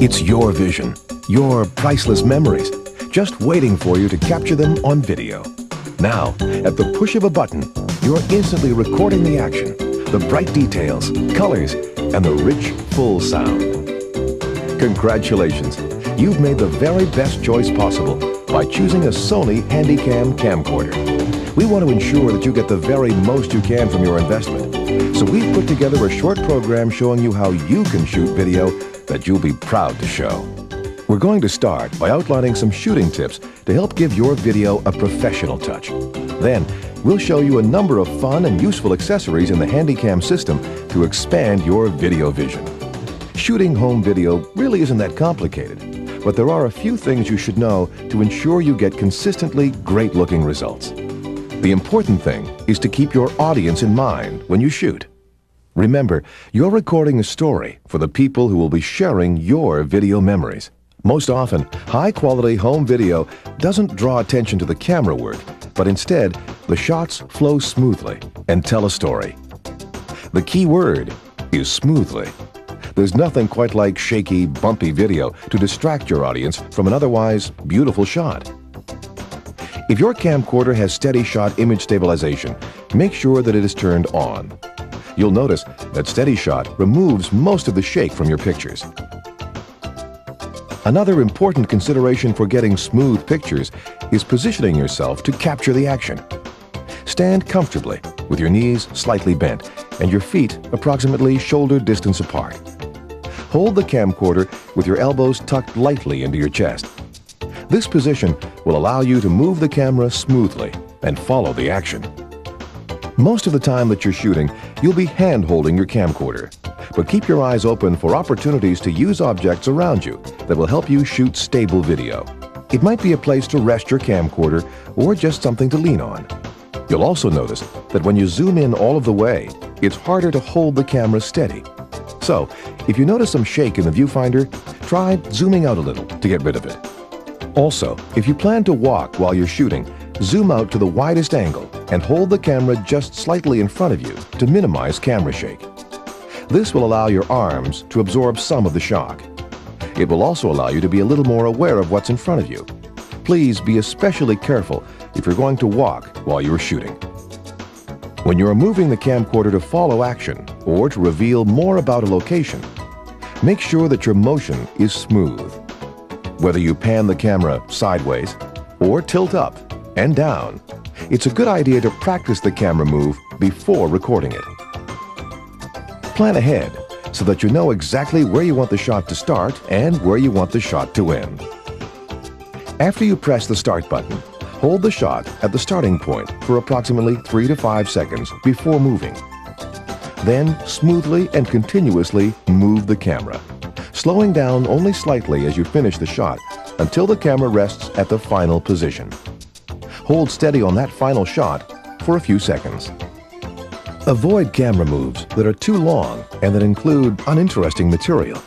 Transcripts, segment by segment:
It's your vision, your priceless memories, just waiting for you to capture them on video. Now, at the push of a button, you're instantly recording the action, the bright details, colors, and the rich, full sound. Congratulations! You've made the very best choice possible by choosing a Sony Handycam camcorder. We want to ensure that you get the very most you can from your investment. So we've put together a short program showing you how you can shoot video that you'll be proud to show. We're going to start by outlining some shooting tips to help give your video a professional touch. Then, we'll show you a number of fun and useful accessories in the Handycam system to expand your video vision. Shooting home video really isn't that complicated, but there are a few things you should know to ensure you get consistently great-looking results. The important thing is to keep your audience in mind when you shoot. Remember, you're recording a story for the people who will be sharing your video memories. Most often, high-quality home video doesn't draw attention to the camera work, but instead, the shots flow smoothly and tell a story. The key word is smoothly. There's nothing quite like shaky, bumpy video to distract your audience from an otherwise beautiful shot. If your camcorder has steady shot image stabilization, make sure that it is turned on. You'll notice that steady shot removes most of the shake from your pictures. Another important consideration for getting smooth pictures is positioning yourself to capture the action. Stand comfortably with your knees slightly bent and your feet approximately shoulder distance apart. Hold the camcorder with your elbows tucked lightly into your chest. This position will allow you to move the camera smoothly and follow the action. Most of the time that you're shooting, you'll be hand-holding your camcorder, but keep your eyes open for opportunities to use objects around you that will help you shoot stable video. It might be a place to rest your camcorder or just something to lean on. You'll also notice that when you zoom in all of the way, it's harder to hold the camera steady. So, if you notice some shake in the viewfinder, try zooming out a little to get rid of it. Also, if you plan to walk while you're shooting, zoom out to the widest angle and hold the camera just slightly in front of you to minimize camera shake. This will allow your arms to absorb some of the shock. It will also allow you to be a little more aware of what's in front of you. Please be especially careful if you're going to walk while you're shooting. When you're moving the camcorder to follow action or to reveal more about a location, make sure that your motion is smooth. Whether you pan the camera sideways or tilt up and down, it's a good idea to practice the camera move before recording it. Plan ahead so that you know exactly where you want the shot to start and where you want the shot to end. After you press the start button, hold the shot at the starting point for approximately 3 to 5 seconds before moving. Then smoothly and continuously move the camera, slowing down only slightly as you finish the shot until the camera rests at the final position. Hold steady on that final shot for a few seconds. Avoid camera moves that are too long and that include uninteresting material.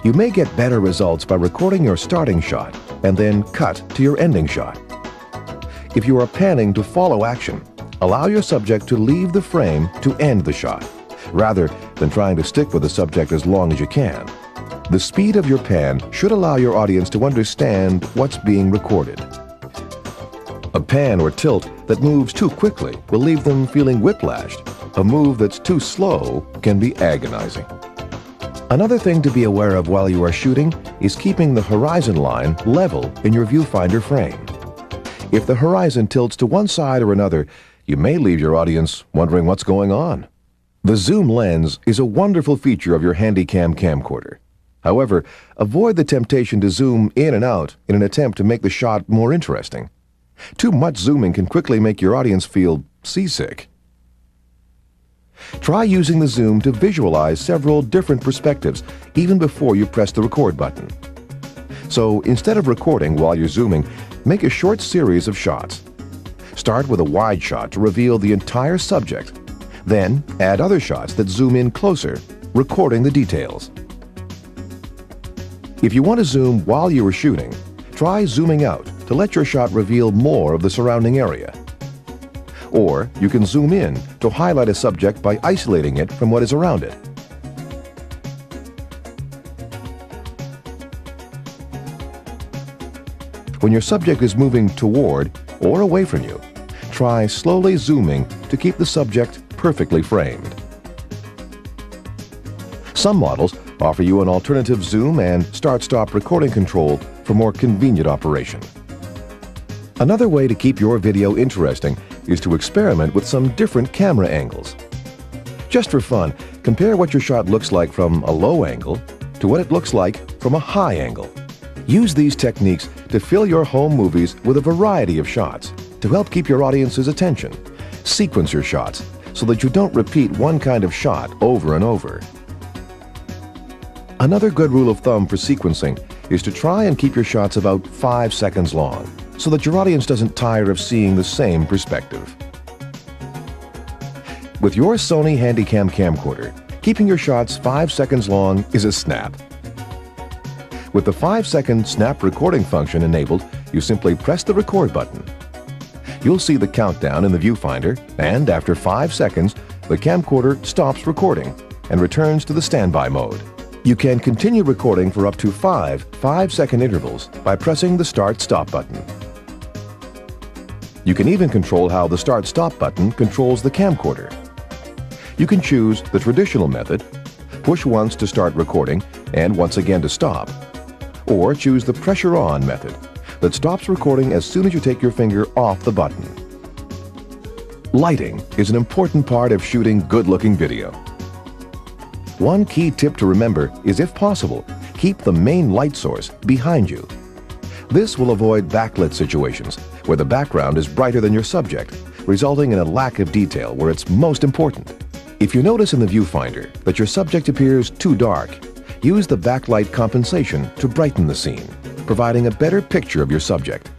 You may get better results by recording your starting shot and then cut to your ending shot. If you are panning to follow action, allow your subject to leave the frame to end the shot, rather than trying to stick with the subject as long as you can. The speed of your pan should allow your audience to understand what's being recorded. A pan or tilt that moves too quickly will leave them feeling whiplashed. A move that's too slow can be agonizing. Another thing to be aware of while you are shooting is keeping the horizon line level in your viewfinder frame. If the horizon tilts to one side or another, you may leave your audience wondering what's going on. The zoom lens is a wonderful feature of your Handycam camcorder. However, avoid the temptation to zoom in and out in an attempt to make the shot more interesting. Too much zooming can quickly make your audience feel seasick. Try using the zoom to visualize several different perspectives even before you press the record button. So instead of recording while you're zooming, make a short series of shots. Start with a wide shot to reveal the entire subject. Then add other shots that zoom in closer, recording the details. If you want to zoom while you are shooting, try zooming out to let your shot reveal more of the surrounding area. Or you can zoom in to highlight a subject by isolating it from what is around it. When your subject is moving toward or away from you, try slowly zooming to keep the subject perfectly framed. Some models offer you an alternative zoom and start-stop recording control for more convenient operation. Another way to keep your video interesting is to experiment with some different camera angles. Just for fun, compare what your shot looks like from a low angle to what it looks like from a high angle. Use these techniques to fill your home movies with a variety of shots to help keep your audience's attention. Sequence your shots so that you don't repeat one kind of shot over and over. Another good rule of thumb for sequencing is to try and keep your shots about 5 seconds long so that your audience doesn't tire of seeing the same perspective. With your Sony Handycam camcorder, keeping your shots 5 seconds long is a snap. With the 5-second snap recording function enabled, you simply press the record button. You'll see the countdown in the viewfinder, and after 5 seconds, the camcorder stops recording and returns to the standby mode. You can continue recording for up to 5 5-second intervals by pressing the Start-Stop button. You can even control how the Start-Stop button controls the camcorder. You can choose the traditional method, push once to start recording and once again to stop, or choose the pressure on method that stops recording as soon as you take your finger off the button. Lighting is an important part of shooting good-looking video. One key tip to remember is, if possible, keep the main light source behind you. This will avoid backlit situations where the background is brighter than your subject, resulting in a lack of detail where it's most important. If you notice in the viewfinder that your subject appears too dark, use the backlight compensation to brighten the scene, providing a better picture of your subject.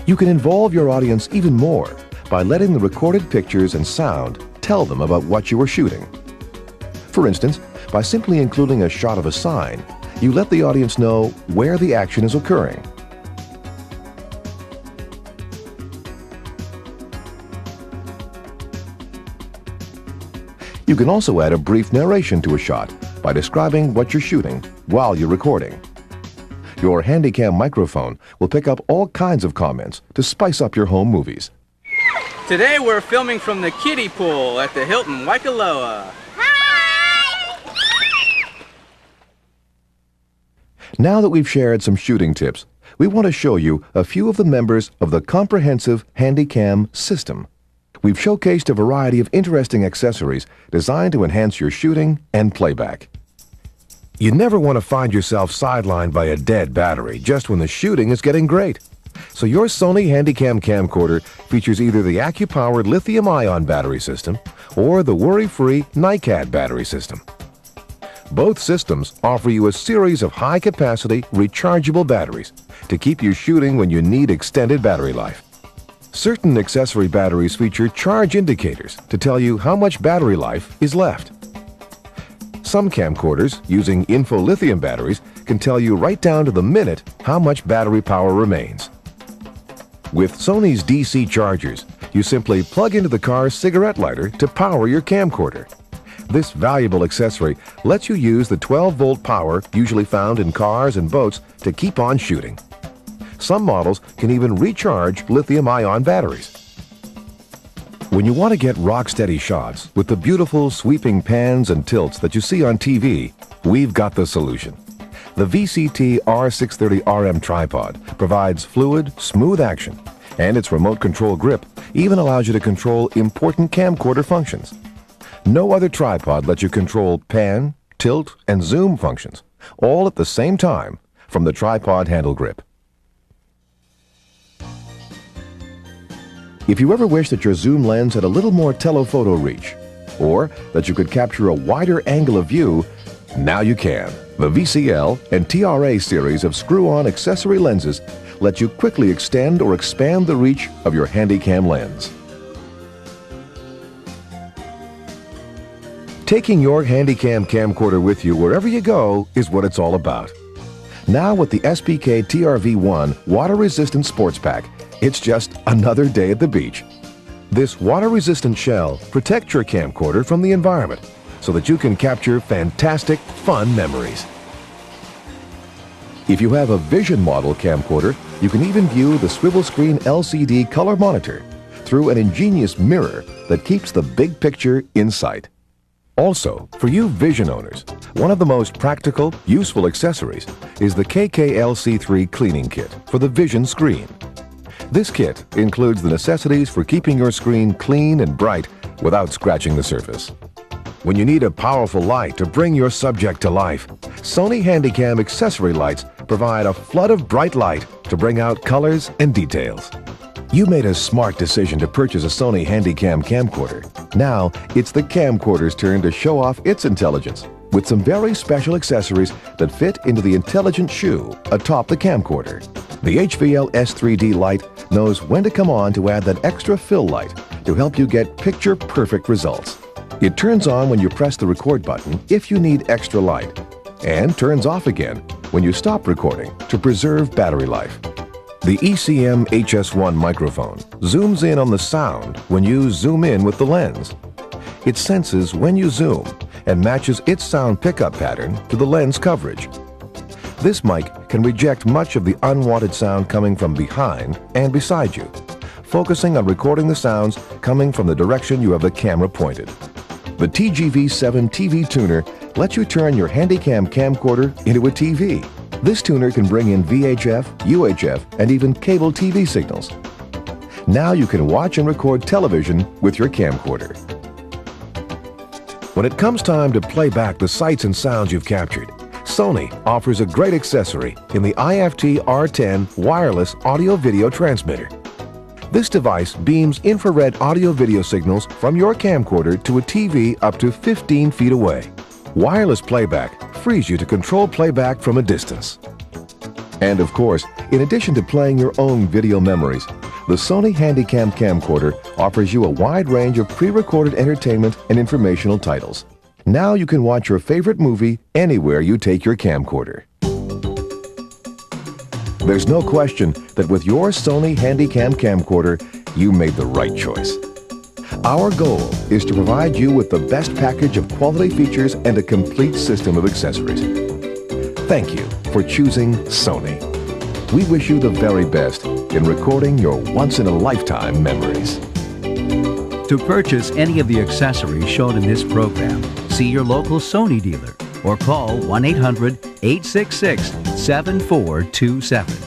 You can involve your audience even more by letting the recorded pictures and sound tell them about what you are shooting. For instance, by simply including a shot of a sign, you let the audience know where the action is occurring. You can also add a brief narration to a shot by describing what you're shooting while you're recording. Your Handycam microphone will pick up all kinds of comments to spice up your home movies. Today we're filming from the kiddie pool at the Hilton Waikoloa. Now that we've shared some shooting tips, we want to show you a few of the members of the comprehensive Handycam system. We've showcased a variety of interesting accessories designed to enhance your shooting and playback. You never want to find yourself sidelined by a dead battery just when the shooting is getting great. So your Sony Handycam camcorder features either the AccuPowered lithium-ion battery system or the worry-free NiCad battery system. Both systems offer you a series of high-capacity, rechargeable batteries to keep you shooting when you need extended battery life. Certain accessory batteries feature charge indicators to tell you how much battery life is left. Some camcorders using info-lithium batteries can tell you right down to the minute how much battery power remains. With Sony's DC chargers, you simply plug into the car's cigarette lighter to power your camcorder. This valuable accessory lets you use the 12-volt power usually found in cars and boats to keep on shooting. Some models can even recharge lithium-ion batteries. When you want to get rock-steady shots with the beautiful sweeping pans and tilts that you see on TV, we've got the solution. The VCT R630RM tripod provides fluid, smooth action, and its remote control grip even allows you to control important camcorder functions. No other tripod lets you control pan, tilt, and zoom functions, all at the same time from the tripod handle grip. If you ever wish that your zoom lens had a little more telephoto reach, or that you could capture a wider angle of view, now you can. The VCL and TRA series of screw-on accessory lenses let you quickly extend or expand the reach of your Handycam lens. Taking your Handycam camcorder with you wherever you go is what it's all about. Now with the SPK TRV1 water-resistant sports pack, it's just another day at the beach. This water-resistant shell protects your camcorder from the environment so that you can capture fantastic, fun memories. If you have a Vision model camcorder, you can even view the swivel screen LCD color monitor through an ingenious mirror that keeps the big picture in sight. Also, for you Vision owners, one of the most practical, useful accessories is the KKLC3 cleaning kit for the Vision screen. This kit includes the necessities for keeping your screen clean and bright without scratching the surface. When you need a powerful light to bring your subject to life, Sony Handycam accessory lights provide a flood of bright light to bring out colors and details. You made a smart decision to purchase a Sony Handycam camcorder. Now, it's the camcorder's turn to show off its intelligence with some very special accessories that fit into the intelligent shoe atop the camcorder. The HVL S3D light knows when to come on to add that extra fill light to help you get picture-perfect results. It turns on when you press the record button if you need extra light, and turns off again when you stop recording to preserve battery life. The ECM HS1 microphone zooms in on the sound when you zoom in with the lens. It senses when you zoom and matches its sound pickup pattern to the lens coverage. This mic can reject much of the unwanted sound coming from behind and beside you, focusing on recording the sounds coming from the direction you have the camera pointed. The TGV7 TV tuner lets you turn your Handycam camcorder into a TV. This tuner can bring in VHF, UHF, and even cable TV signals. Now you can watch and record television with your camcorder. When it comes time to play back the sights and sounds you've captured, Sony offers a great accessory in the IFT R10 wireless audio-video transmitter. This device beams infrared audio-video signals from your camcorder to a TV up to 15 feet away. Wireless playback frees you to control playback from a distance. And of course, in addition to playing your own video memories, the Sony Handycam camcorder offers you a wide range of pre-recorded entertainment and informational titles. Now you can watch your favorite movie anywhere you take your camcorder. There's no question that with your Sony Handycam camcorder, you made the right choice. Our goal is to provide you with the best package of quality features and a complete system of accessories. Thank you for choosing Sony. We wish you the very best in recording your once-in-a-lifetime memories. To purchase any of the accessories shown in this program, see your local Sony dealer or call 1-800-866-7427.